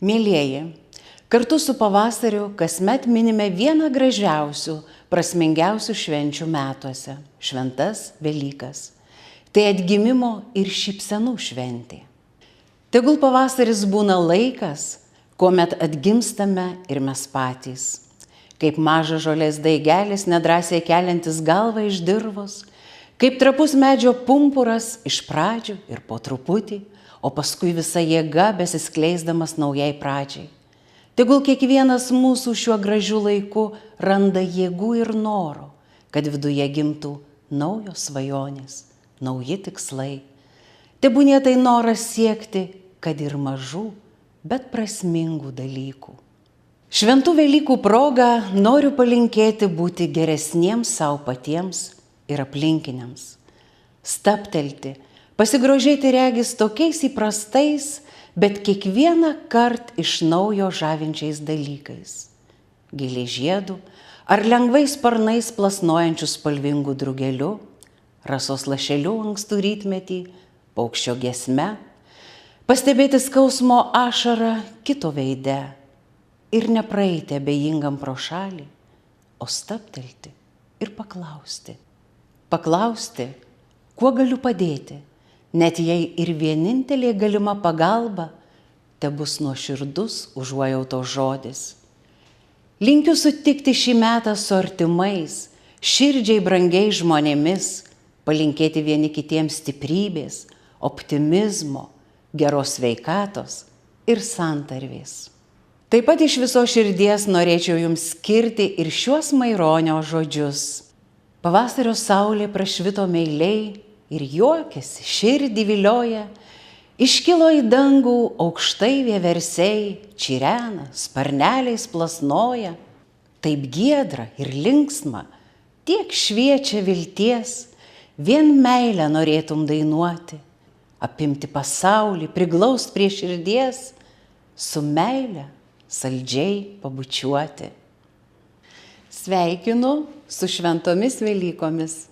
Mielieji, kartu su pavasariu kasmet minime vieną gražiausių, prasmingiausių švenčių metuose – šventas Velykas. Tai atgimimo ir šypsenų šventė. Tegul pavasaris būna laikas, kuomet atgimstame ir mes patys. Kaip mažas žolės daigelis nedrąsiai keliantis galvą iš dirvos, kaip trapus medžio pumpuras iš pradžių ir po truputį, o paskui visa jėga besiskleisdamas naujai pradžiai. Tegul kiekvienas mūsų šiuo gražiu laiku randa jėgų ir noro, kad viduje gimtų naujos svajonės, nauji tikslai. Tebūnie tai noras siekti, kad ir mažų, bet prasmingų dalykų. Šventų Velykų proga noriu palinkėti būti geresniems savo patiems ir aplinkiniams. Stabtelti, pasigrožėti regis tokiais įprastais, bet kiekvieną kartą iš naujo žavinčiais dalykais. Gėlės žiedų ar lengvais sparnais plasnojančių spalvingų drugelių, rasos lašelių ankstų rytmetį, paukščio giesme, pastebėti skausmo ašarą kito veide ir nepraeiti abejingam pro šalį, o stabtelti ir paklausti. Paklausti, kuo galiu padėti, net jei ir vienintelė galima pagalba tebus nuoširdus užuojautos žodis. Linkiu sutikti šį metą su artimais, širdžiai brangiais žmonėmis, palinkėti vieni kitiems stiprybės, optimizmo, geros sveikatos ir santarvės. Taip pat iš viso širdies norėčiau jums skirti ir šiuos Maironio žodžius. Pavasario saulė prašvito meiliai ir juokėsi, širdį vilioja, iškilo į dangų aukštai vieversiai, čirena, sparneliais plasnoja. Taip giedra ir linksma, tiek šviečia vilties, vien meilę norėtum dainuoti, apimti pasaulį, priglaust prie širdies, su meile saldžiai pabučiuoti. Sveikinu su šventomis Velykomis.